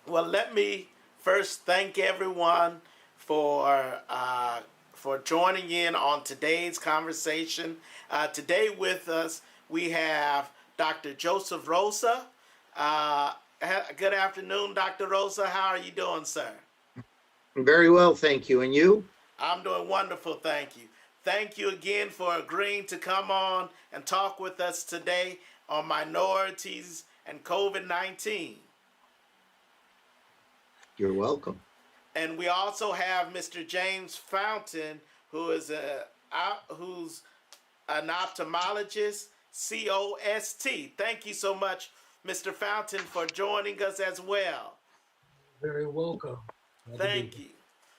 Well, let me first thank everyone for uh, for joining in on today's conversation. Today with us we have Dr. Joseph Rosa. Uh, Good afternoon, Dr. Rosa. How are you doing, sir? Very well, thank you. And you? I'm doing wonderful, thank you. Thank you again for agreeing to come on and talk with us today on minorities and COVID 19. You're welcome. And we also have Mr. James Fountain, who is who's an ophthalmologist, COST. Thank you so much, Mr. Fountain, for joining us as well. Very welcome. Glad to be Thank here. you.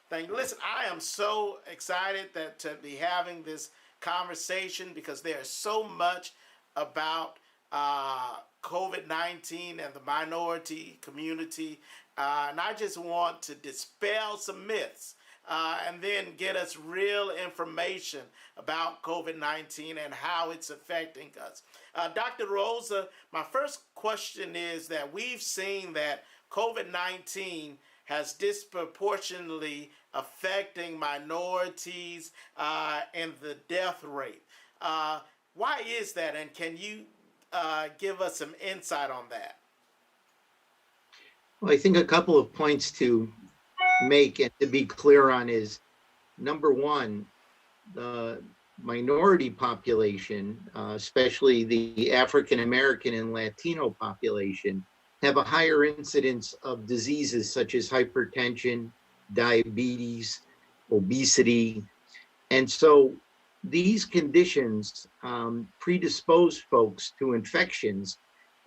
Thank you. Listen, I am so excited that to be having this conversation because there's so much about COVID 19 and the minority community. And I just want to dispel some myths and then get us real information about COVID 19 and how it's affecting us. Dr. Rosa, my first question is that we've seen that COVID 19 has disproportionately affecting minorities and the death rate. Why is that? And can you give us some insight on that? Well, I think a couple of points to make and to be clear on is number one, the minority population, especially the African American and Latino population, have a higher incidence of diseases such as hypertension, diabetes, obesity. And so these conditions predispose folks to infections,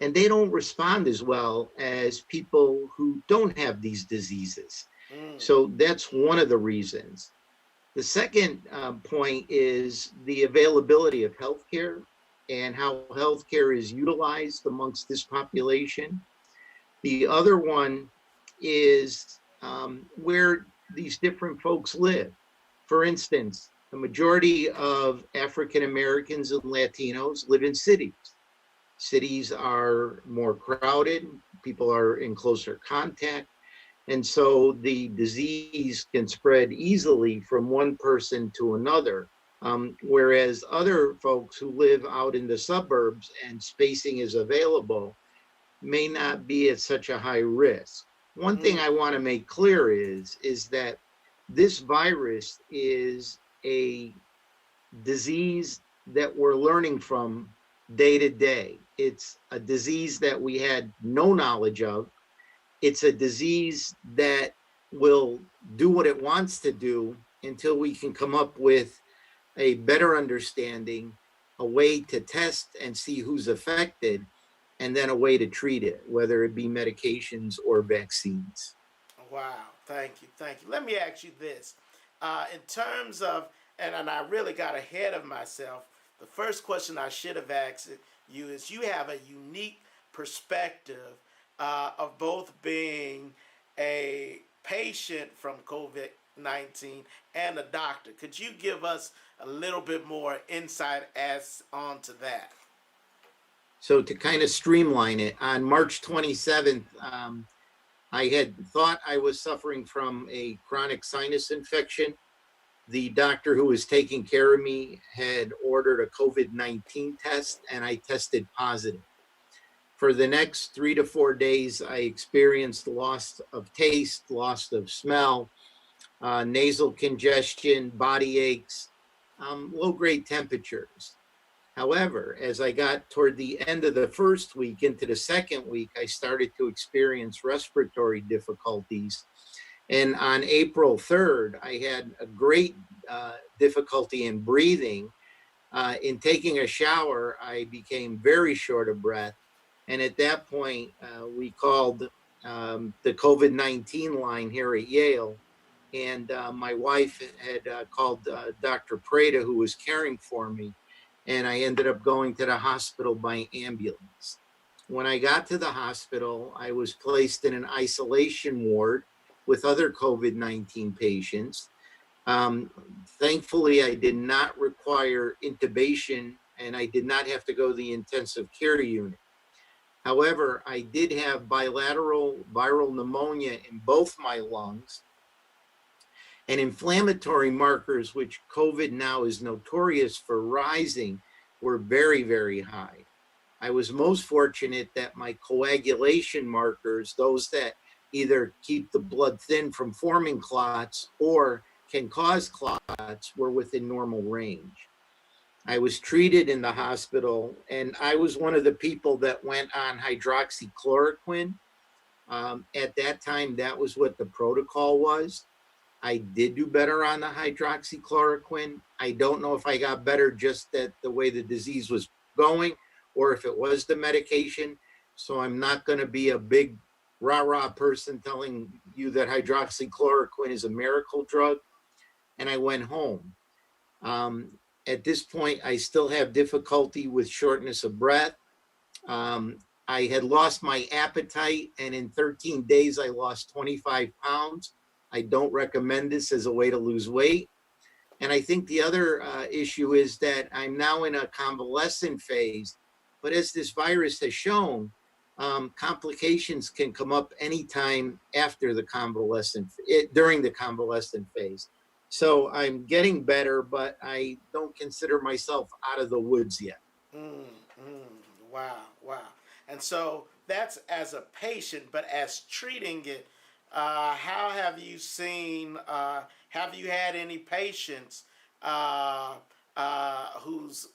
and they don't respond as well as people who don't have these diseases. Mm. So that's one of the reasons. The second point is the availability of healthcare and how healthcare is utilized amongst this population. The other one is where these different folks live. For instance, the majority of African Americans and Latinos live in cities. Cities are more crowded, people are in closer contact, and so the disease can spread easily from one person to another. Whereas other folks who live out in the suburbs and spacing is available may not be at such a high risk. One thing Mm. I want to make clear is that this virus is a disease that we're learning from day to day. It's a disease that we had no knowledge of. It's a disease that will do what it wants to do until we can come up with a better understanding, a way to test and see who's affected, and then a way to treat it, whether it be medications or vaccines. Wow, thank you, thank you. Let me ask you this. In terms of, and I really got ahead of myself, the first question I should have asked you is you have a unique perspective of both being a patient from COVID 19 and a doctor. Could you give us a little bit more insight as onto that? So to kind of streamline it, on March 27th, I had thought I was suffering from a chronic sinus infection. The doctor who was taking care of me had ordered a COVID-19 test, and I tested positive. For the next 3 to 4 days, I experienced loss of taste, loss of smell, nasal congestion, body aches, low-grade temperatures. However, as I got toward the end of the first week into the second week, I started to experience respiratory difficulties. And on April 3rd, I had a great difficulty in breathing. In taking a shower, I became very short of breath. And at that point, we called the COVID-19 line here at Yale. And my wife had called Dr. Prada, who was caring for me. And I ended up going to the hospital by ambulance. When I got to the hospital, I was placed in an isolation ward with other COVID-19 patients. Um, Thankfully, I did not require intubation and I did not have to go to the intensive care unit. However, I did have bilateral viral pneumonia in both my lungs, and inflammatory markers, which COVID now is notorious for rising, were very, very high. I was most fortunate that my coagulation markers, those that either keep the blood thin from forming clots or can cause clots, were within normal range. I was treated in the hospital, and I was one of the people that went on hydroxychloroquine. At that time, that was what the protocol was. I did do better on the hydroxychloroquine. I don't know if I got better just that the way the disease was going or if it was the medication. So I'm not going to be a big rah-rah person telling you that hydroxychloroquine is a miracle drug. And I went home. At this point, I still have difficulty with shortness of breath. I had lost my appetite, and in 13 days, I lost 25 pounds. I don't recommend this as a way to lose weight. And I think the other issue is that I'm now in a convalescent phase. But as this virus has shown, complications can come up anytime after the during the convalescent phase. So I'm getting better, but I don't consider myself out of the woods yet. Wow. And so that's as a patient, but as treating it, how have you seen, have you had any patients who's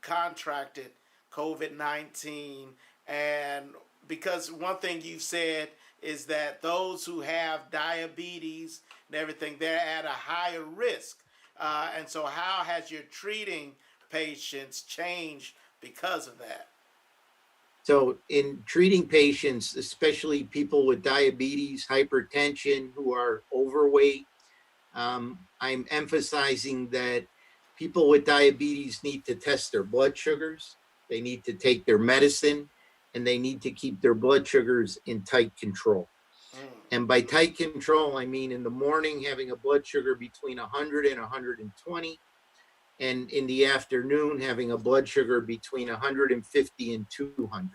contracted COVID-19? And because one thing you've said is that those who have diabetes and everything, they're at a higher risk. And so how has your treating patients changed because of that? So in treating patients, especially people with diabetes, hypertension, who are overweight, I'm emphasizing that people with diabetes need to test their blood sugars, they need to take their medicine, and they need to keep their blood sugars in tight control. And by tight control, I mean in the morning having a blood sugar between 100 and 120, and in the afternoon having a blood sugar between 150 and 200.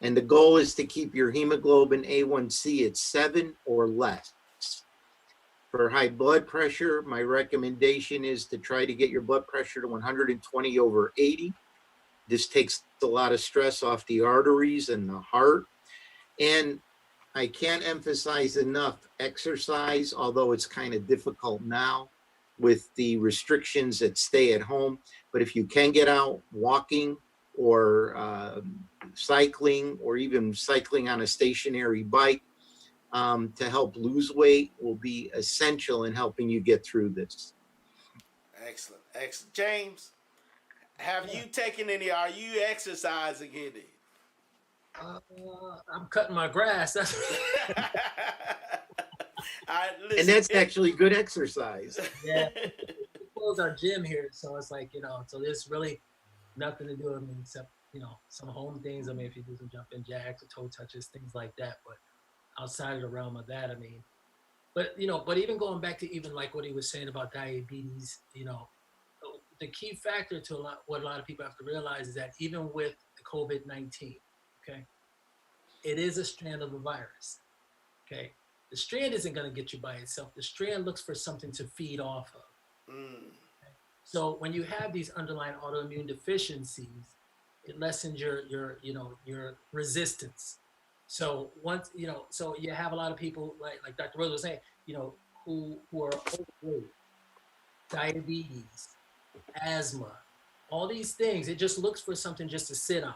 And the goal is to keep your hemoglobin A1C at 7 or less. For high blood pressure, my recommendation is to try to get your blood pressure to 120/80. This takes a lot of stress off the arteries and the heart. And I can't emphasize enough exercise, although it's kind of difficult now with the restrictions that stay at home. But if you can get out walking or cycling, or even cycling on a stationary bike to help lose weight, will be essential in helping you get through this. Excellent. James, have you taken any, are you exercising any? I'm cutting my grass. And that's actually good exercise. Yeah. We closed our gym here, so it's like, so there's really nothing to do, except, some home things. If you do some jumping jacks or toe touches, things like that. But outside of the realm of that, but even going back to even like what he was saying about diabetes, the key factor to what a lot of people have to realize is that even with the COVID-19, okay, it is a strand of the virus, okay? The strand isn't going to get you by itself. The strand looks for something to feed off of. Okay? So when you have these underlying autoimmune deficiencies, it lessens your resistance. So once, so you have a lot of people like Dr. Rose was saying, who are overweight, diabetes, asthma, all these things. It just looks for something just to sit on.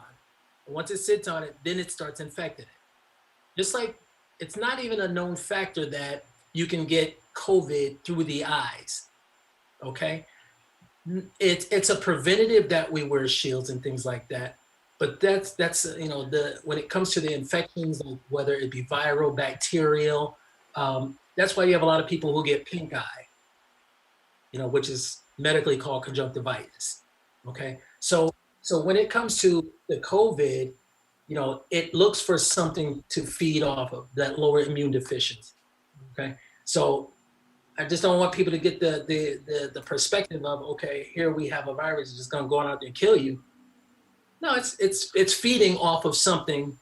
And once it sits on it, then it starts infecting it. Just like it's not even a known factor that you can get COVID through the eyes, okay? It's a preventative that we wear shields and things like that. But that's when it comes to the infections, whether it be viral, bacterial, that's why you have a lot of people who get pink eye, which is medically called conjunctivitis. Okay, so when it comes to the COVID, it looks for something to feed off of, that lower immune deficiency. Okay, so I just don't want people to get the perspective of, okay, here we have a virus that's just gonna go out there and kill you. No, it's feeding off of something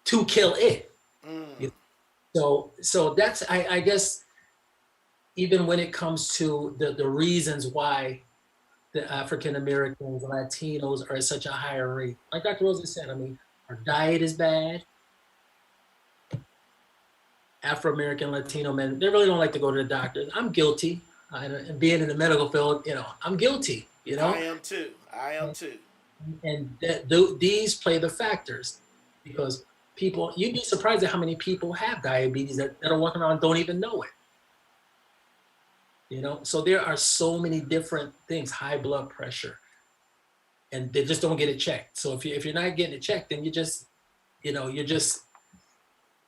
to kill it. Mm. So that's I guess even when it comes to the reasons why the African Americans, Latinos are at such a higher rate. Like Dr. Rosa said, I mean, our diet is bad. Afro-American Latino men, they really don't like to go to the doctor. I'm guilty. And being in the medical field, I'm guilty, I am too. I am too. and these play the factors because people, you'd be surprised at how many people have diabetes that are walking around and don't even know it. So there are so many different things, high blood pressure, and they just don't get it checked. So if you're not getting it checked, then you're just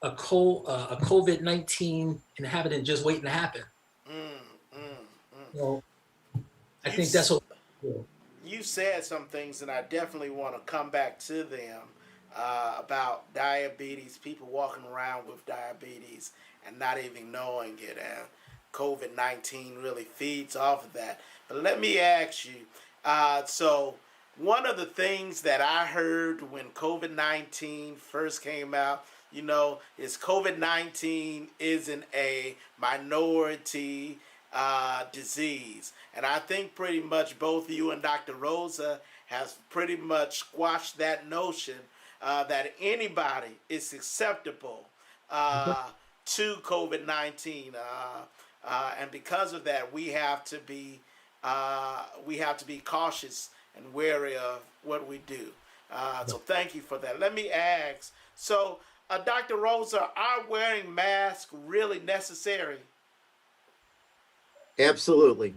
a COVID-19 inhabitant just waiting to happen. Mm, mm, mm. So I You think that's what. you said some things, and I definitely want to come back to them about diabetes, people walking around with diabetes and not even knowing it. And COVID-19 really feeds off of that. But let me ask you so, one of the things that I heard when COVID-19 first came out, is COVID-19 isn't a minority disease. And I think pretty much both you and Dr. Rosa has pretty much squashed that notion that anybody is susceptible to COVID-19, and because of that, we have to be cautious and wary of what we do. So thank you for that. Let me ask. So, Dr. Rosa, are wearing masks really necessary? Absolutely.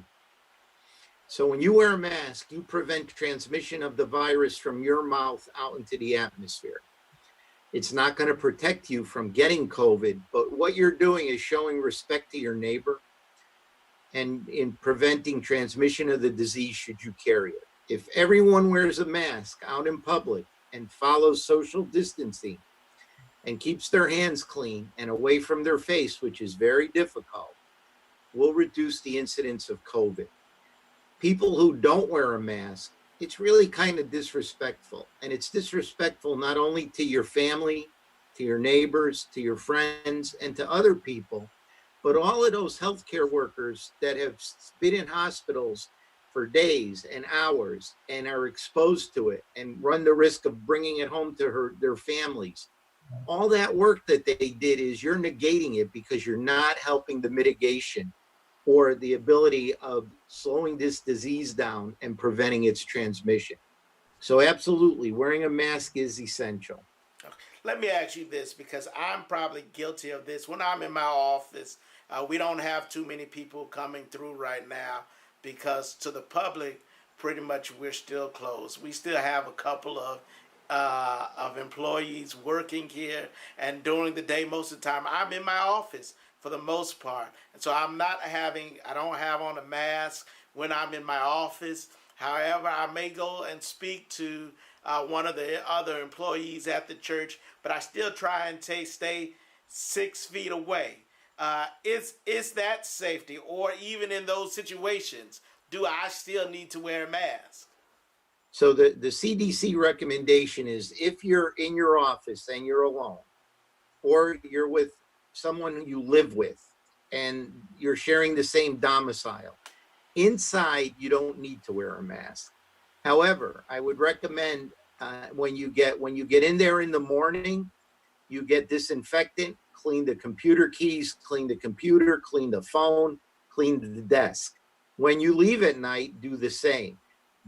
So when you wear a mask, you prevent transmission of the virus from your mouth out into the atmosphere. It's not going to protect you from getting COVID, but what you're doing is showing respect to your neighbor and in preventing transmission of the disease should you carry it. If everyone wears a mask out in public and follows social distancing and keeps their hands clean and away from their face, which is very difficult, will reduce the incidence of COVID. People who don't wear a mask, it's really kind of disrespectful. And it's disrespectful not only to your family, to your neighbors, to your friends, and to other people, but all of those healthcare workers that have been in hospitals for days and hours and are exposed to it and run the risk of bringing it home to their families. All that work that they did is you're negating it because you're not helping the mitigation or the ability of slowing this disease down and preventing its transmission. So absolutely, wearing a mask is essential. Let me ask you this, because I'm probably guilty of this. When I'm in my office, we don't have too many people coming through right now because to the public, pretty much we're still closed. We still have a couple of employees working here, and during the day, most of the time, I'm in my office for the most part. And so I don't have on a mask when I'm in my office. However, I may go and speak to one of the other employees at the church, but I still try and stay 6 feet away. Is that safety, or even in those situations, do I still need to wear a mask? So the CDC recommendation is if you're in your office and you're alone, or you're with someone you live with and you're sharing the same domicile, inside you don't need to wear a mask. However, I would recommend when you get in there in the morning, you get disinfectant, clean the computer keys, clean the computer, clean the phone, clean the desk. When you leave at night, do the same.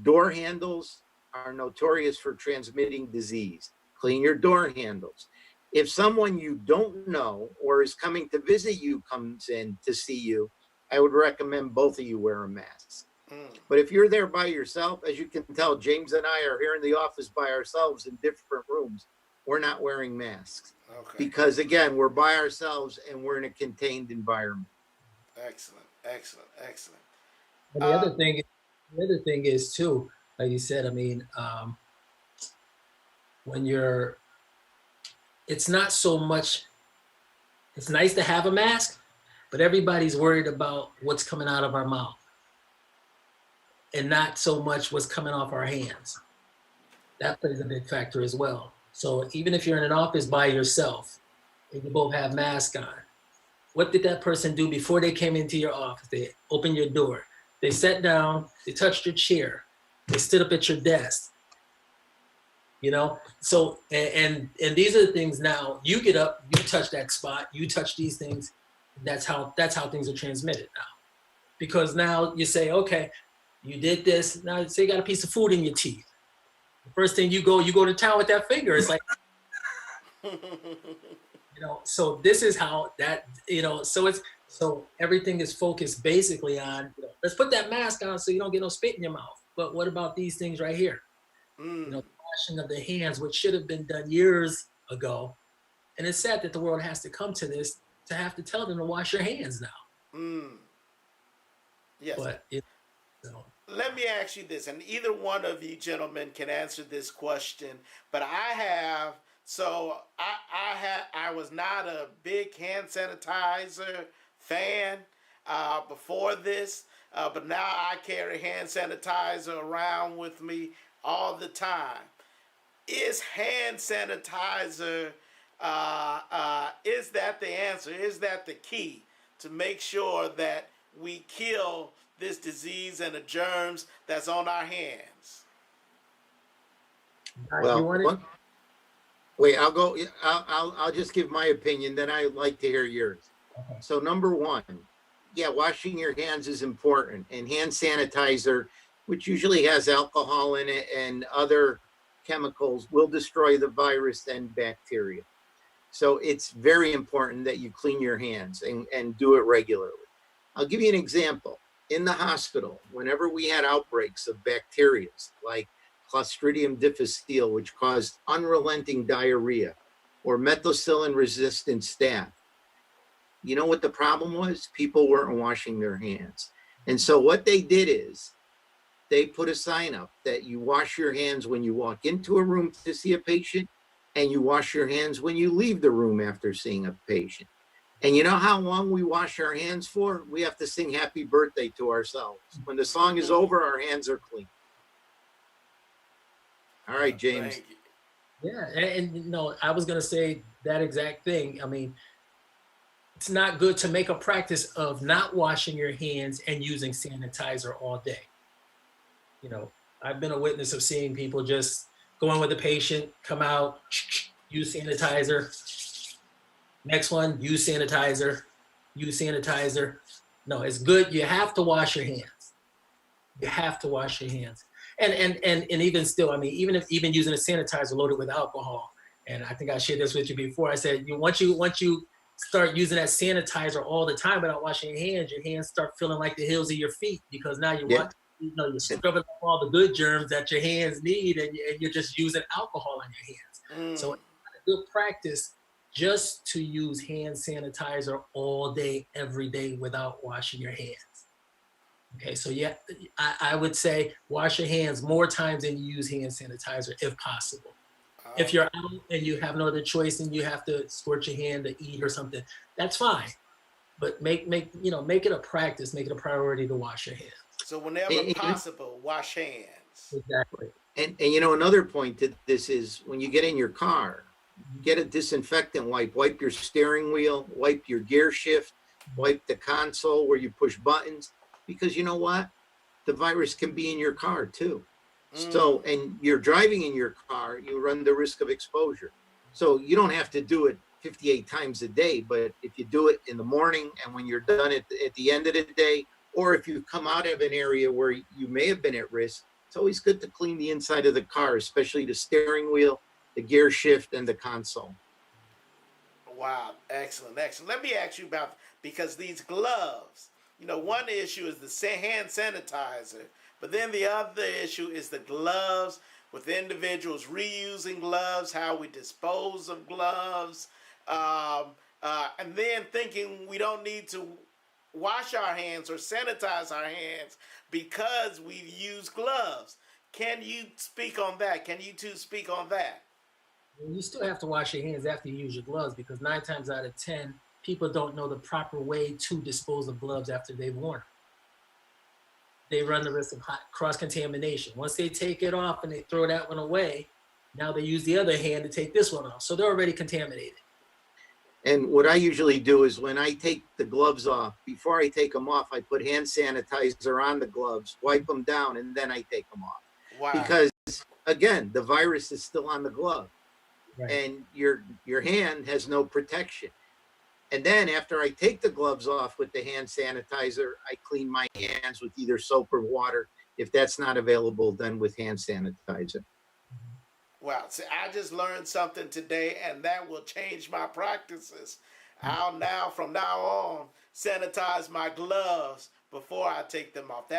Door handles are notorious for transmitting disease. Clean your door handles. If someone you don't know or is coming to visit you comes in to see you, I would recommend both of you wear a mask. But if you're there by yourself, as you can tell, James and I are here in the office by ourselves in different rooms. We're not wearing masks. Okay. Because again, we're by ourselves and we're in a contained environment. Excellent, excellent, excellent. And the other thing is too, like you said, I mean, it's not so much, it's nice to have a mask, but everybody's worried about what's coming out of our mouth and not so much what's coming off our hands. That plays a big factor as well. So even if you're in an office by yourself and you both have masks on, what did that person do before they came into your office? They opened your door. They sat down, they touched your chair, they stood up at your desk. So and these are the things. Now you get up, you touch that spot, you touch these things. That's how things are transmitted now. Because now you say, okay, you did this. Now say you got a piece of food in your teeth. The first thing you go to town with that finger. It's like, so this is how that, so everything is focused basically on, let's put that mask on so you don't get no spit in your mouth. But what about these things right here? Washing of the hands, which should have been done years ago. And it's sad that the world has to come to this, to have to tell them to wash your hands now. Yes. But let me ask you this, and either one of you gentlemen can answer this question, but I was not a big hand sanitizer fan before this, but now I carry hand sanitizer around with me all the time. Is hand sanitizer, is that the answer? Is that the key to make sure that we kill this disease and the germs that's on our hands? Well, wait, I'll go. I'll just give my opinion. Then I'd like to hear yours. Okay. So number one, yeah, washing your hands is important, and hand sanitizer, which usually has alcohol in it and other chemicals, will destroy the virus and bacteria. So it's very important that you clean your hands and do it regularly. I'll give you an example. In the hospital, whenever we had outbreaks of bacteria like Clostridium difficile, which caused unrelenting diarrhea, or methicillin-resistant staph, you know what the problem was? People weren't washing their hands. And so what they did is they put a sign up that you wash your hands when you walk into a room to see a patient, and you wash your hands when you leave the room after seeing a patient. And you know how long we wash our hands for? We have to sing happy birthday to ourselves. When the song is over, our hands are clean. All right, James. Yeah, and I was going to say that exact thing. I mean, it's not good to make a practice of not washing your hands and using sanitizer all day. I've been a witness of seeing people just go in with a patient, come out, use sanitizer. Next one, use sanitizer. No, it's good. You have to wash your hands. You have to wash your hands. And even still, I mean, even using a sanitizer loaded with alcohol, and I think I shared this with you before. I said, once you start using that sanitizer all the time without washing your hands start feeling like the heels of your feet, because now you're scrubbing up all the good germs that your hands need, and you're just using alcohol on your hands. So it's a good practice just to use hand sanitizer all day, every day without washing your hands. Okay, so yeah, I would say wash your hands more times than you use hand sanitizer if possible. If you're out and you have no other choice and you have to squirt your hand to eat or something, that's fine. But make it a practice, make it a priority to wash your hands. So whenever possible, wash hands. Exactly. And another point to this is when you get in your car, get a disinfectant wipe. Wipe your steering wheel, wipe your gear shift, wipe the console where you push buttons, because you know what? The virus can be in your car too. So, and you're driving in your car, you run the risk of exposure. So you don't have to do it 58 times a day, but if you do it in the morning and when you're done at the end of the day, or if you come out of an area where you may have been at risk, it's always good to clean the inside of the car, especially the steering wheel, the gear shift, and the console. Wow, excellent. Let me ask you about, because these gloves, one issue is the hand sanitizer, but then the other issue is the gloves, with individuals reusing gloves, how we dispose of gloves, and then thinking we don't need to wash our hands or sanitize our hands because we use gloves. Can you speak on that? Can you two speak on that? You still have to wash your hands after you use your gloves, because 9 times out of 10, people don't know the proper way to dispose of gloves after they've worn them. They run the risk of cross-contamination. Once they take it off and they throw that one away, Now they use the other hand to take this one off. So they're already contaminated. And what I usually do is when I take the gloves off, before I take them off, I put hand sanitizer on the gloves, wipe them down, and then I take them off. Wow. Because again, the virus is still on the glove, Right. and your hand has no protection. And then after I take the gloves off with the hand sanitizer, I clean my hands with either soap or water. If that's not available, then with hand sanitizer. Wow. See, I just learned something today, and that will change my practices. I'll now, from now on, sanitize my gloves before I take them off.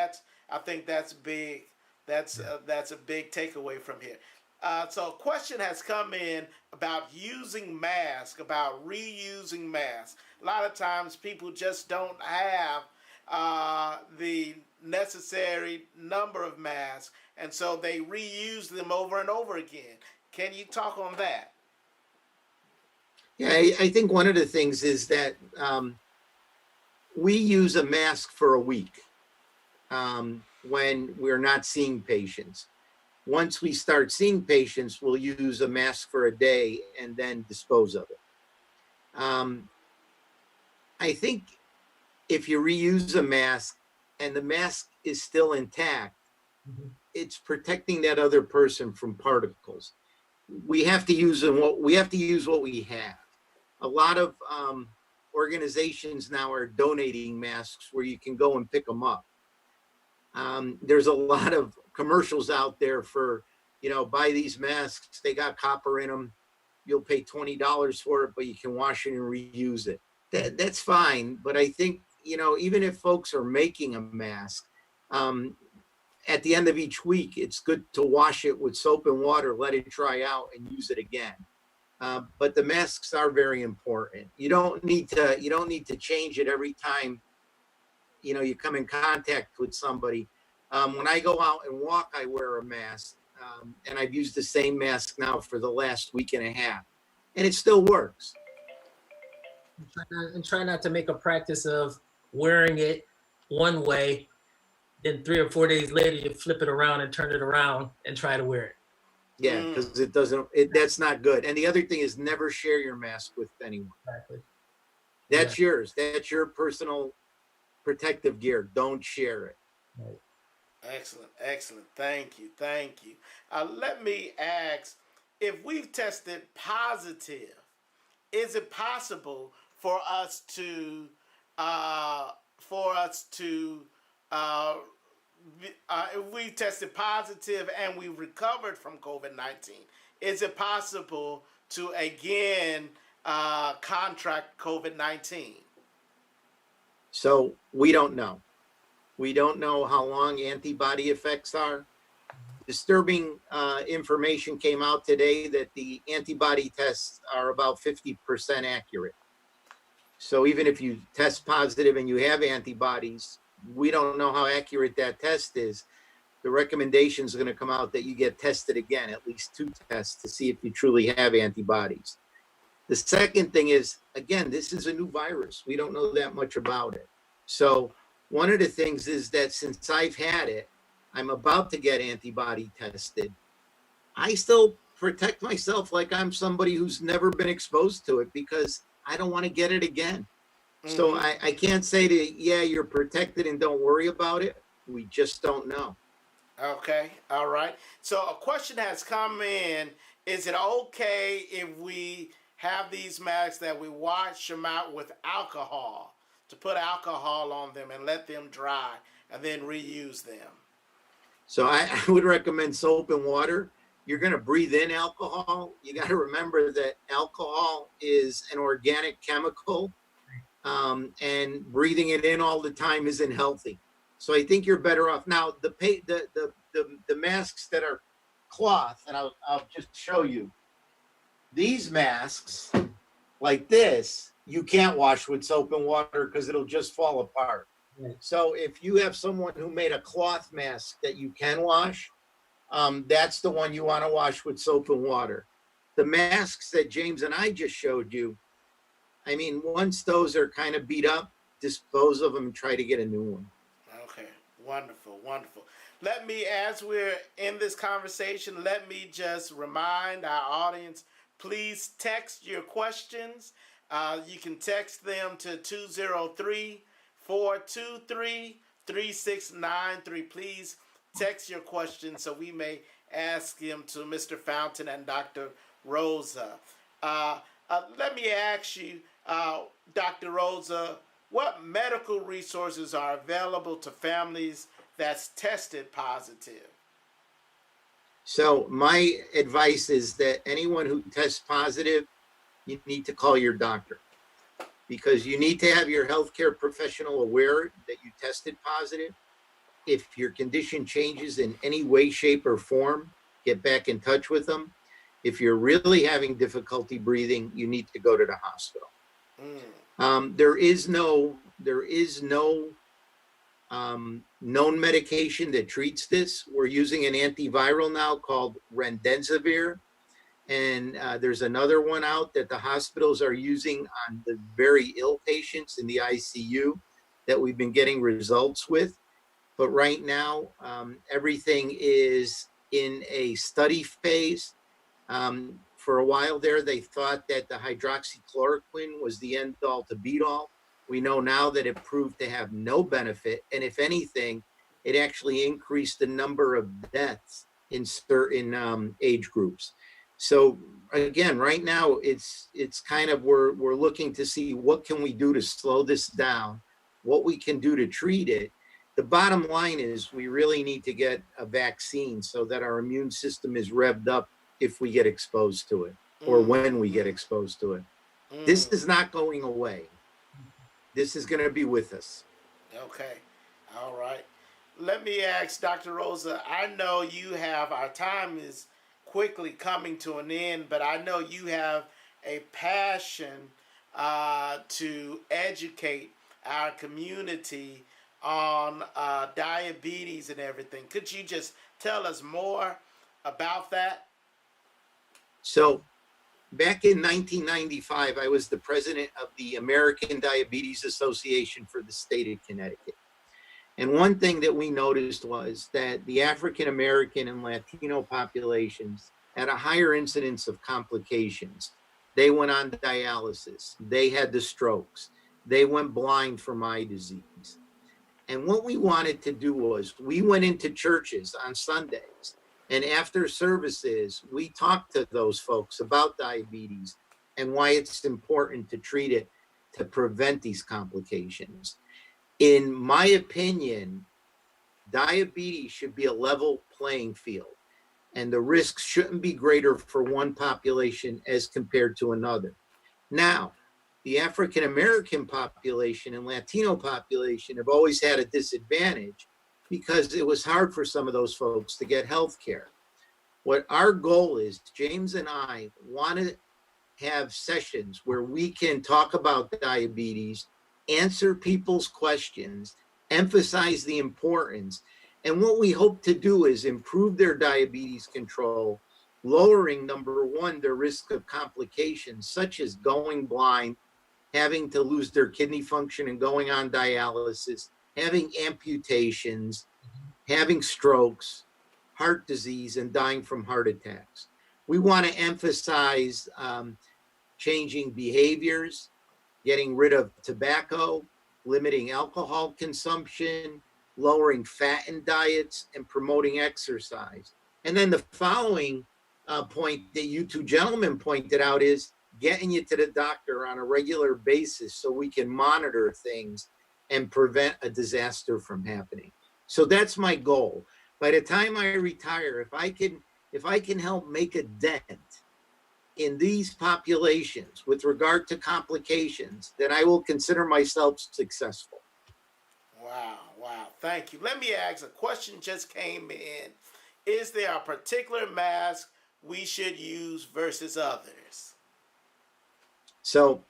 I think that's big. That's a big takeaway from here. So a question has come in about using masks, about reusing masks. A lot of times people just don't have the necessary number of masks, and so they reuse them over and over again. Can you talk on that? Yeah, I think one of the things is that we use a mask for a week when we're not seeing patients. Once we start seeing patients, we'll use a mask for a day and then dispose of it. I think if you reuse a mask and the mask is still intact, it's protecting that other person from particles. We have to use what we have. A lot of organizations now are donating masks where you can go and pick them up. There's a lot of commercials out there for, buy these masks. They got copper in them. You'll pay $20 for it, but you can wash it and reuse it. That's fine. But I think, even if folks are making a mask, at the end of each week, it's good to wash it with soap and water, let it dry out, and use it again. But the masks are very important. You don't need to change it every time you come in contact with somebody. When I go out and walk, I wear a mask, and I've used the same mask now for the last week and a half, and it still works. And try not to make a practice of wearing it one way, then 3 or 4 days later you flip it around and turn it around and try to wear it. Yeah, because that's not good. And the other thing is never share your mask with anyone. Exactly. That's yours. That's your personal protective gear. Don't share it. Right. Excellent. Thank you. Let me ask, if we've tested positive, is it possible for us to if we tested positive and we recovered from COVID-19, is it possible to again contract COVID-19? So we don't know. We don't know how long antibody effects are. Disturbing information came out today that the antibody tests are about 50% accurate. So even if you test positive and you have antibodies, we don't know how accurate that test is. The recommendation is going to come out that you get tested again, at least 2 tests, to see if you truly have antibodies. The second thing is, again, this is a new virus. We don't know that much about it. So one of the things is that since I've had it, I'm about to get antibody tested. I still protect myself like I'm somebody who's never been exposed to it because I don't want to get it again. Mm-hmm. So I can't say you're protected and don't worry about it. We just don't know. Okay. All right. So a question has come in. Is it okay if we have these masks that we wash them out with alcohol, to put alcohol on them and let them dry and then reuse them? So I would recommend soap and water. You're going to breathe in alcohol. You got to remember that alcohol is an organic chemical, and breathing it in all the time isn't healthy. So I think you're better off. Now, the masks that are cloth, and I'll just show you. These masks, like this, you can't wash with soap and water because it'll just fall apart. Right. So if you have someone who made a cloth mask that you can wash, that's the one you want to wash with soap and water. The masks that James and I just showed you, I mean, once those are kind of beat up, dispose of them and try to get a new one. Okay, wonderful. let me, as we're in this conversation, let me just remind our audience, please text your questions. You can text them to 203-423-3693. Please text your questions so we may ask them to Mr. Fountain and Dr. Rosa. Let me ask you, Dr. Rosa, what medical resources are available to families that's tested positive? So my advice is that anyone who tests positive, you need to call your doctor, because you need to have your healthcare professional aware that you tested positive. If your condition changes in any way, shape, or form, get back in touch with them. If you're really having difficulty breathing, you need to go to the hospital. There is no known medication that treats this. We're using an antiviral now called remdesivir. And there's another one out that the hospitals are using on the very ill patients in the ICU that we've been getting results with. But right now, everything is in a study phase. For a while there, they thought that the hydroxychloroquine was the end all to beat all. We know now that it proved to have no benefit. And if anything, it actually increased the number of deaths in certain age groups. So again, right now, it's kind of, we're looking to see what can we do to slow this down, what we can do to treat it. The bottom line is we really need to get a vaccine so that our immune system is revved up if we get exposed to it, or when we get exposed to it. This is not going away. This is going to be with us. Okay. All right. Let me ask Dr. Rosa, I know you have, our time is quickly coming to an end, but I know you have a passion to educate our community on diabetes and everything. Could you just tell us more about that? So back in 1995, I was the president of the American Diabetes Association for the state of Connecticut. And one thing that we noticed was that the African American and Latino populations had a higher incidence of complications. They went on dialysis. They had the strokes. They went blind from eye disease. And what we wanted to do was we went into churches on Sundays, and after services, we talked to those folks about diabetes and why it's important to treat it to prevent these complications. In my opinion, diabetes should be a level playing field, and the risks shouldn't be greater for one population as compared to another. Now, the African American population and Latino population have always had a disadvantage because it was hard for some of those folks to get health care. What our goal is, James and I want to have sessions where we can talk about diabetes, answer people's questions, emphasize the importance. And what we hope to do is improve their diabetes control, lowering, number one, their risk of complications such as going blind, having to lose their kidney function and going on dialysis, having amputations, having strokes, heart disease, and dying from heart attacks. We want to emphasize changing behaviors, getting rid of tobacco, limiting alcohol consumption, lowering fat in diets, and promoting exercise. And then the following point that you two gentlemen pointed out is getting you to the doctor on a regular basis so we can monitor things and prevent a disaster from happening. So that's my goal. By the time I retire, if I can help make a dent in these populations with regard to complications, then I will consider myself successful. Wow. Thank you. Let me ask, a question just came in. Is there a particular mask we should use versus others? So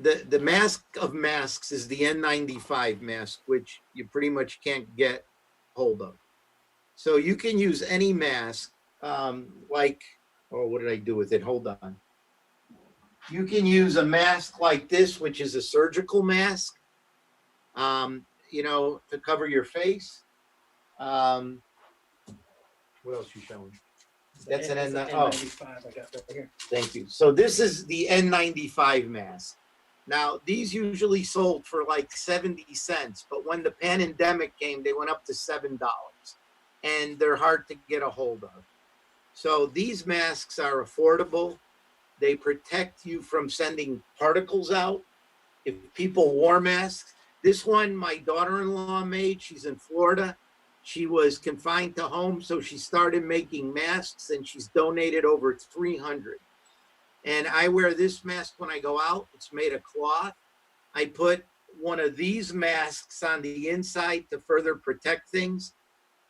the mask of masks is the N95 mask, which you pretty much can't get hold of. So you can use any mask, what did I do with it? Hold on. You can use a mask like this, which is a surgical mask, to cover your face. What else you showing? That's an It's N95. I got right here. Thank you. So this is the N95 mask. Now, these usually sold for like 70 cents, but when the pandemic came, they went up to $7, and they're hard to get a hold of. So these masks are affordable. They protect you from sending particles out. If people wore masks, this one my daughter-in-law made, she's in Florida. She was confined to home, so she started making masks, and she's donated over 300. And I wear this mask when I go out. It's made of cloth. I put one of these masks on the inside to further protect things.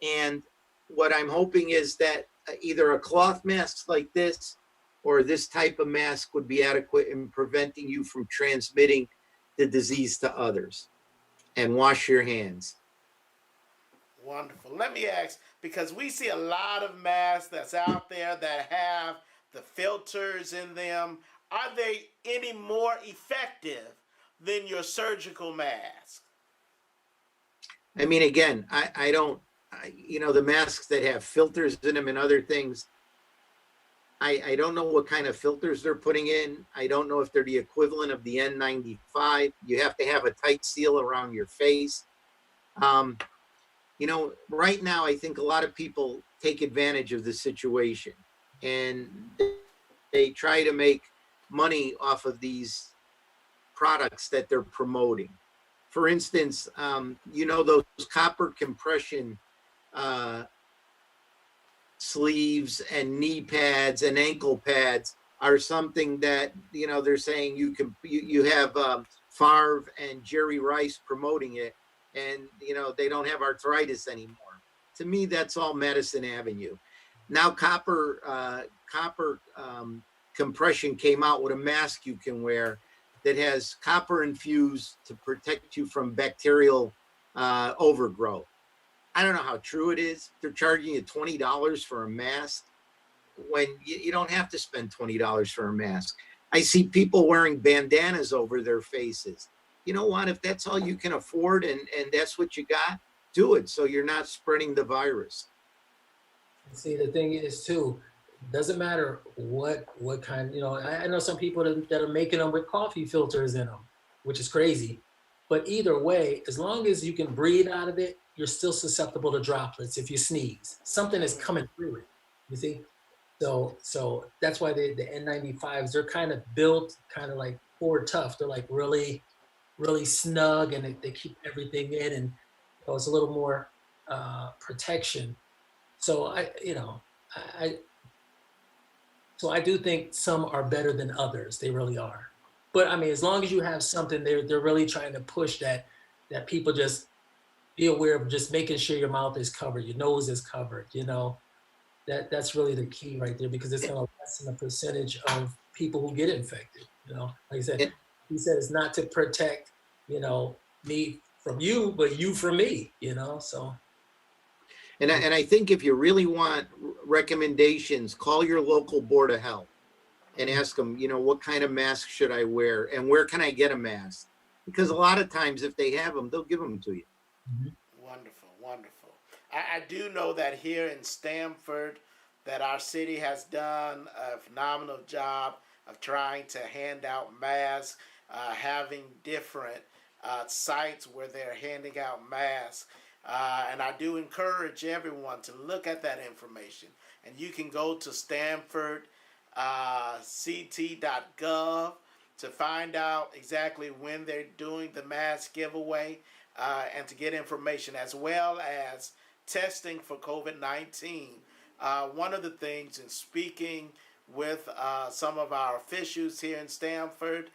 And what I'm hoping is that either a cloth mask like this or this type of mask would be adequate in preventing you from transmitting the disease to others. And wash your hands. Wonderful. Let me ask, because we see a lot of masks that's out there that have the filters in them. Are they any more effective than your surgical mask? I mean, again, I don't, the masks that have filters in them and other things, I don't know what kind of filters they're putting in. I don't know if they're the equivalent of the N95. You have to have a tight seal around your face. Right now, I think a lot of people take advantage of the situation, and they try to make money off of these products that they're promoting. For instance, those copper compression sleeves and knee pads and ankle pads are something that, they're saying you have Favre and Jerry Rice promoting it, and, they don't have arthritis anymore. To me, that's all Madison Avenue. Now copper compression came out with a mask you can wear that has copper infused to protect you from bacterial overgrowth. I don't know how true it is. They're charging you $20 for a mask when you don't have to spend $20 for a mask. I see people wearing bandanas over their faces. You know what? If that's all you can afford and that's what you got, do it so you're not spreading the virus. See, the thing is too, doesn't matter what kind, I know some people that are making them with coffee filters in them, which is crazy. But either way, as long as you can breathe out of it, you're still susceptible to droplets if you sneeze. Something is coming through it, you see? So that's why the N95s, they're kind of built kind of like Ford Tough. They're like really, really snug, and they keep everything in, and it's a little more protection. So I do think some are better than others. They really are. But I mean, as long as you have something, they're really trying to push that people just be aware of just making sure your mouth is covered, your nose is covered. That's really the key right there, because it's going to lessen the percentage of people who get infected. Like I said, he said it's not to protect me from you, but you from me. So. And I think if you really want recommendations, call your local board of health and ask them, what kind of mask should I wear and where can I get a mask? Because a lot of times if they have them, they'll give them to you. Mm-hmm. Wonderful, wonderful. I do know that here in Stamford that our city has done a phenomenal job of trying to hand out masks, having different sites where they're handing out masks. And I do encourage everyone to look at that information. And you can go to stanfordct.gov to find out exactly when they're doing the mask giveaway and to get information, as well as testing for COVID-19. One of the things in speaking with some of our officials here in Stamford,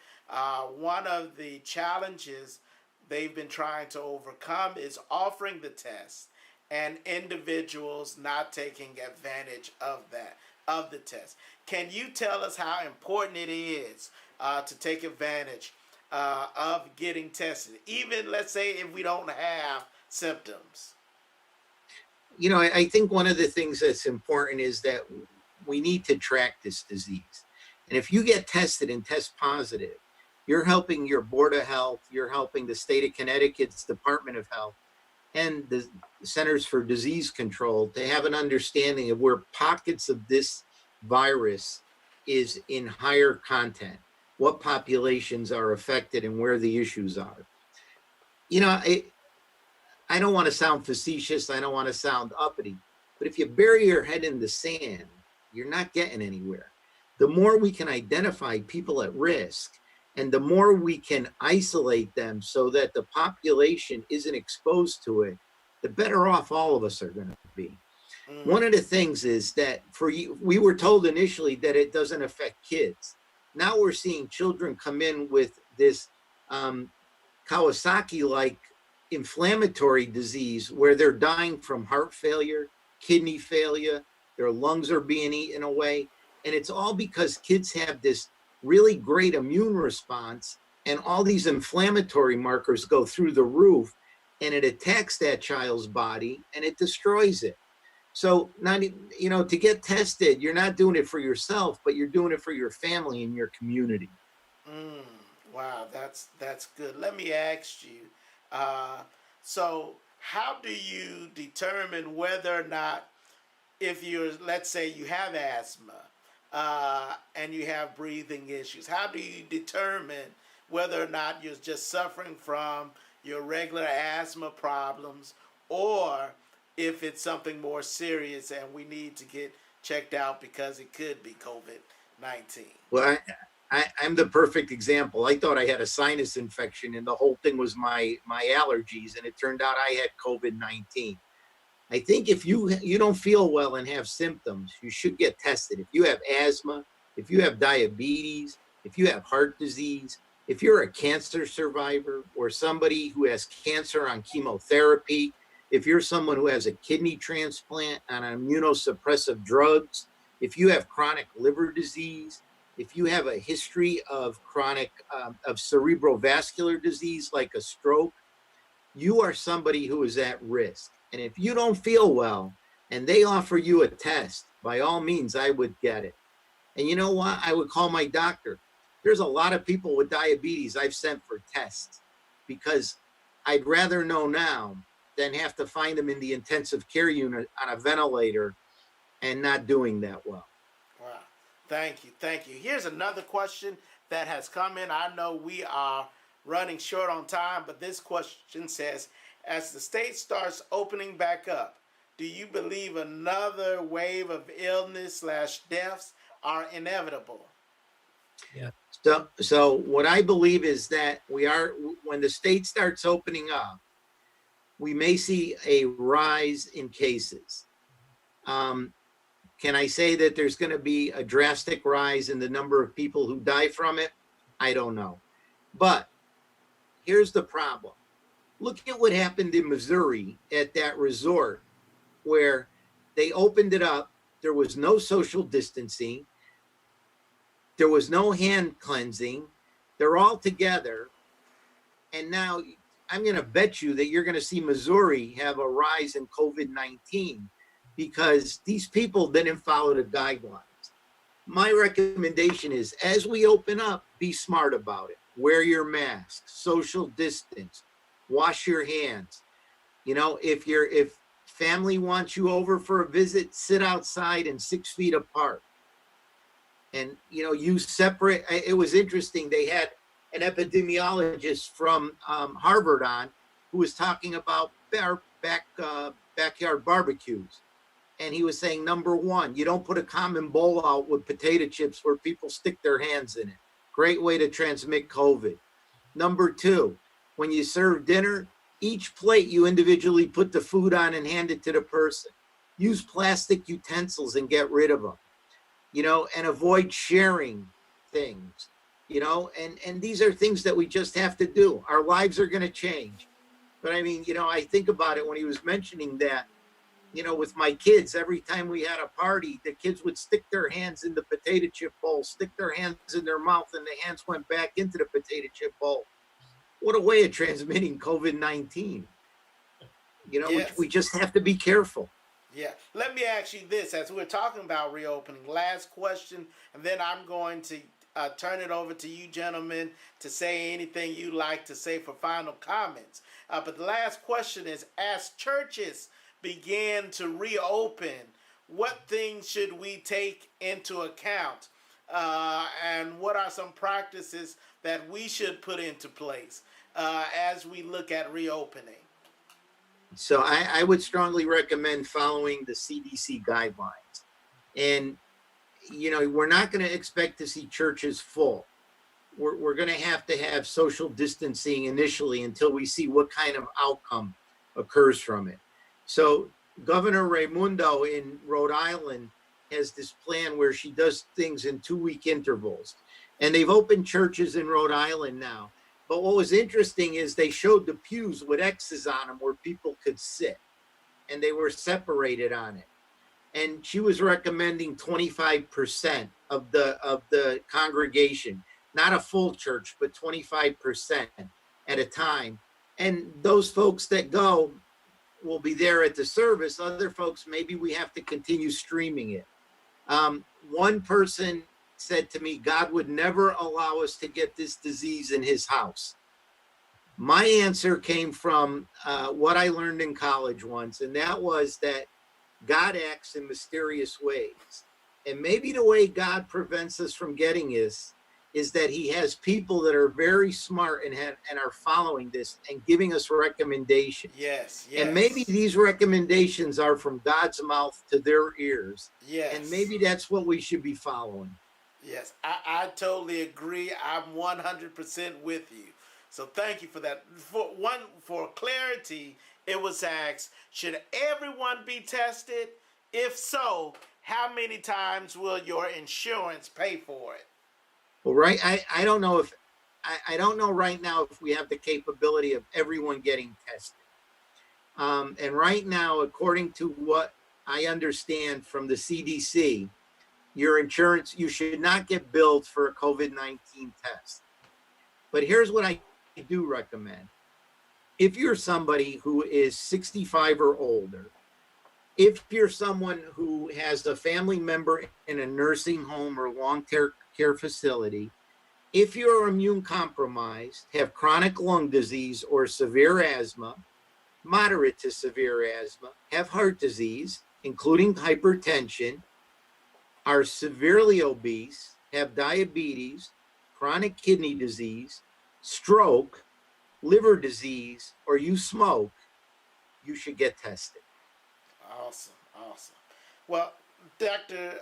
one of the challenges they've been trying to overcome is offering the test and individuals not taking advantage of the test. Can you tell us how important it is to take advantage of getting tested, even let's say if we don't have symptoms? I think one of the things that's important is that we need to track this disease. And if you get tested and test positive, you're helping your Board of Health, you're helping the state of Connecticut's Department of Health, and the Centers for Disease Control to have an understanding of where pockets of this virus is in higher content, what populations are affected and where the issues are. You know, I don't want to sound facetious. I don't want to sound uppity, but if you bury your head in the sand, you're not getting anywhere. The more we can identify people at risk and the more we can isolate them so that the population isn't exposed to it, the better off all of us are going to be. One of the things is that we were told initially that it doesn't affect kids. Now we're seeing children come in with this Kawasaki-like inflammatory disease where they're dying from heart failure, kidney failure, their lungs are being eaten away. And it's all because kids have this really great immune response and all these inflammatory markers go through the roof and it attacks that child's body and it destroys it. So not, you know, to get tested, you're not doing it for yourself, but you're doing it for your family and your community. Wow, that's good. Let me ask you, so how do you determine whether or not, if you're, let's say you have asthma and you have breathing issues, how do you determine whether or not you're just suffering from your regular asthma problems or if it's something more serious and we need to get checked out because it could be COVID-19? Well, I'm the perfect example. I thought I had a sinus infection and the whole thing was my allergies, and it turned out I had COVID-19. I think if you don't feel well and have symptoms, you should get tested. If you have asthma, if you have diabetes, if you have heart disease, if you're a cancer survivor or somebody who has cancer on chemotherapy, if you're someone who has a kidney transplant on immunosuppressive drugs, if you have chronic liver disease, if you have a history of chronic of cerebrovascular disease like a stroke, you are somebody who is at risk. And if you don't feel well and they offer you a test, by all means, I would get it. And you know what? I would call my doctor. There's a lot of people with diabetes I've sent for tests because I'd rather know now than have to find them in the intensive care unit on a ventilator and not doing that well. Wow. Thank you. Thank you. Here's another question that has come in. I know we are running short on time, but this question says, as the state starts opening back up, do you believe another wave of illness/deaths are inevitable? Yeah. So what I believe is that when the state starts opening up, we may see a rise in cases. Can I say that there's going to be a drastic rise in the number of people who die from it? I don't know. But here's the problem. Look at what happened in Missouri at that resort where they opened it up. There was no social distancing. There was no hand cleansing. They're all together. And now I'm going to bet you that you're going to see Missouri have a rise in COVID-19 because these people didn't follow the guidelines. My recommendation is, as we open up, be smart about it. Wear your mask, social distance, wash your hands. You know, if family wants you over for a visit, sit outside and 6 feet apart. And, you know, use separate. It was interesting. They had an epidemiologist from Harvard on who was talking about backyard barbecues. And he was saying, number one, you don't put a common bowl out with potato chips where people stick their hands in it. Great way to transmit COVID. Number two, when you serve dinner, each plate you individually put the food on and hand it to the person. Use plastic utensils and get rid of them, you know, and avoid sharing things, you know, and these are things that we just have to do. Our lives are going to change. But I mean, you know, I think about it when he was mentioning that, you know, with my kids, every time we had a party, the kids would stick their hands in the potato chip bowl, stick their hands in their mouth, and the hands went back into the potato chip bowl. What a way of transmitting COVID-19. You know, Yes. we just have to be careful. Yeah. Let me ask you this, as we're talking about reopening, last question, and then I'm going to turn it over to you gentlemen to say anything you'd like to say for final comments. But the last question is, as churches begin to reopen, what things should we take into account? And what are some practices that we should put into place as we look at reopening? So I would strongly recommend following the CDC guidelines. And, we're not going to expect to see churches full. We're going to have social distancing initially until we see what kind of outcome occurs from it. So Governor Raimundo in Rhode Island has this plan where she does things in 2-week intervals. And they've opened churches in Rhode Island now. But what was interesting is they showed the pews with X's on them where people could sit, and they were separated on it. And she was recommending 25% of the congregation, not a full church, but 25% at a time. And those folks that go will be there at the service. Other folks, maybe we have to continue streaming it. One person said to me, God would never allow us to get this disease in his house. My answer came from what I learned in college once, and that was that God acts in mysterious ways. And maybe the way God prevents us from getting this is that he has people that are very smart and are following this and giving us recommendations. Yes. And maybe these recommendations are from God's mouth to their ears. Yes. And maybe that's what we should be following. Yes, I totally agree. I'm 100% with you. So thank you for that. For clarity, it was asked, should everyone be tested? If so, how many times will your insurance pay for it? Well, right. I don't know if I don't know right now if we have the capability of everyone getting tested. And right now, according to what I understand from the CDC, your insurance, you should not get billed for a COVID-19 test. But here's what I do recommend. If you're somebody who is 65 or older, if you're someone who has a family member in a nursing home or long-term care facility, if you're immune compromised, have chronic lung disease or severe asthma, moderate to severe asthma, have heart disease, including hypertension, are severely obese, have diabetes, chronic kidney disease, stroke, liver disease, or you smoke, you should get tested. Awesome. Well, Dr.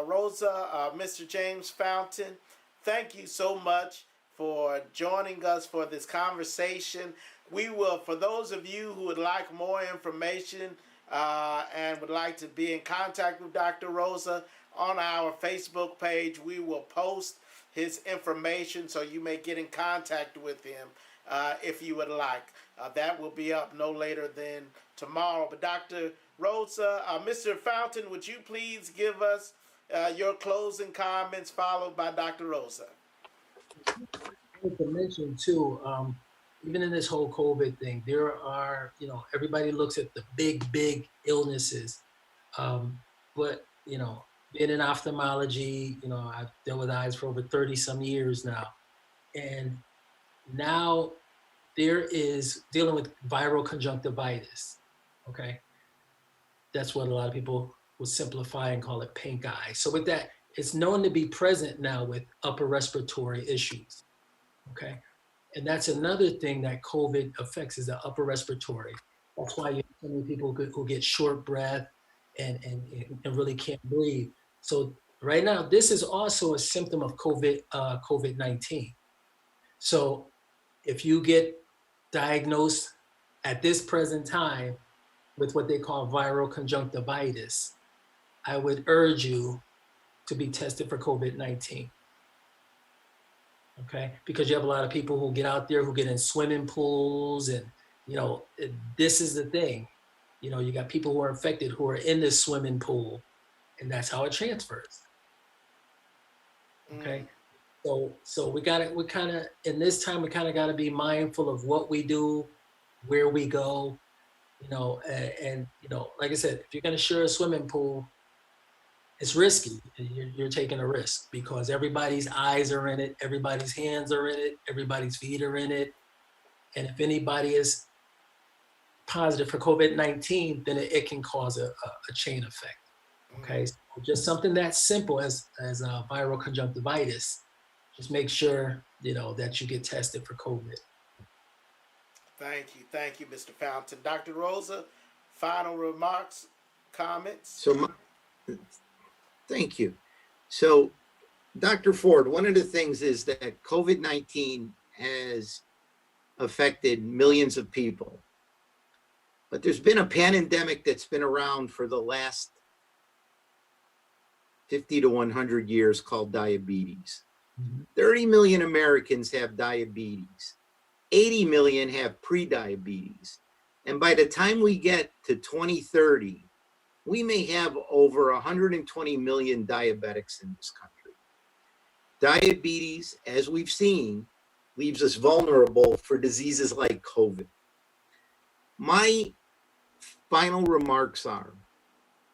Rosa, Mr. James Fountain, thank you so much for joining us for this conversation. We will, for those of you who would like more information and would like to be in contact with Dr. Rosa, on our Facebook page, we will post his information so you may get in contact with him if you would like. That will be up no later than tomorrow. But Dr. Rosa, Mr. Fountain, would you please give us your closing comments followed by Dr. Rosa? I want to mention too, even in this whole COVID thing, there are, everybody looks at the big illnesses. But, being in ophthalmology, I've dealt with eyes for over 30 some years now. And now there is dealing with viral conjunctivitis, okay? That's what a lot of people will simplify and call it pink eye. So with that, it's known to be present now with upper respiratory issues, okay? And that's another thing that COVID affects is the upper respiratory. That's why you have so many people who get short breath and really can't breathe. So right now, this is also a symptom of COVID-19. So if you get diagnosed at this present time with what they call viral conjunctivitis, I would urge you to be tested for COVID-19. Okay, because you have a lot of people who get out there who get in swimming pools, and this is the thing. You got people who are infected who are in this swimming pool, and that's how it transfers. Okay, so we kind of in this time we kind of got to be mindful of what we do, where we go, and like I said, if you're gonna share a swimming pool, it's risky. You're taking a risk because everybody's eyes are in it, everybody's hands are in it, everybody's feet are in it. And if anybody is positive for COVID-19, then it can cause a chain effect. Okay, so just something that simple as a viral conjunctivitis. Just make sure that you get tested for COVID. Thank you, Mr. Fountain. Dr. Rosa, final remarks, comments. So, thank you. So, Dr. Ford, one of the things is that COVID-19 has affected millions of people, but there's been a pandemic that's been around for the last 50 to 100 years called diabetes. 30 million Americans have diabetes. 80 million have prediabetes. And by the time we get to 2030, we may have over 120 million diabetics in this country. Diabetes, as we've seen, leaves us vulnerable for diseases like COVID. My final remarks are,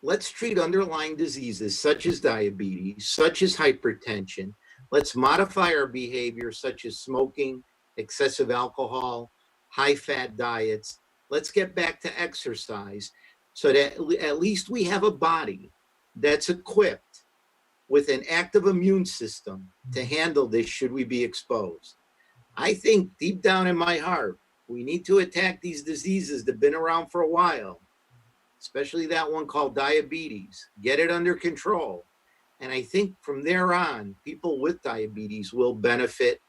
let's treat underlying diseases such as diabetes, such as hypertension. Let's modify our behavior, such as smoking, excessive alcohol, high-fat diets. Let's get back to exercise so that at least we have a body that's equipped with an active immune system to handle this should we be exposed. I think deep down in my heart, we need to attack these diseases that have been around for a while, especially that one called diabetes, get it under control. And I think from there on, people with diabetes will benefit.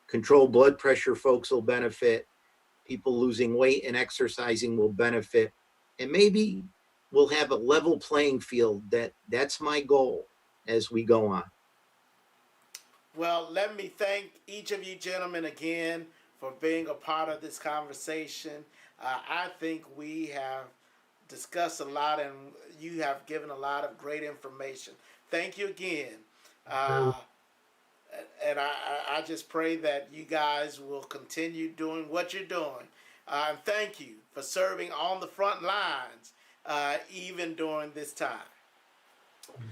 Controlled blood pressure folks will benefit. People losing weight and exercising will benefit. And maybe we'll have a level playing field. That's my goal as we go on. Well, let me thank each of you gentlemen again for being a part of this conversation. I think we have discussed a lot and you have given a lot of great information. Thank you again. And I just pray that you guys will continue doing what you're doing. And thank you for serving on the front lines, even during this time.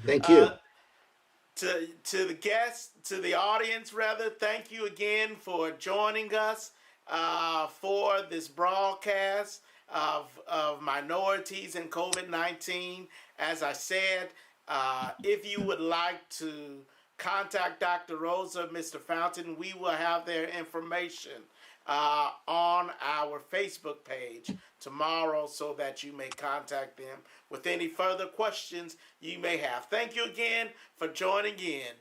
Thank you. To the guests, to the audience, rather, thank you again for joining us for this broadcast of minorities and COVID-19. As I said, if you would like to contact Dr. Rosa, Mr. Fountain, we will have their information on our Facebook page tomorrow so that you may contact them with any further questions you may have. Thank you again for joining in.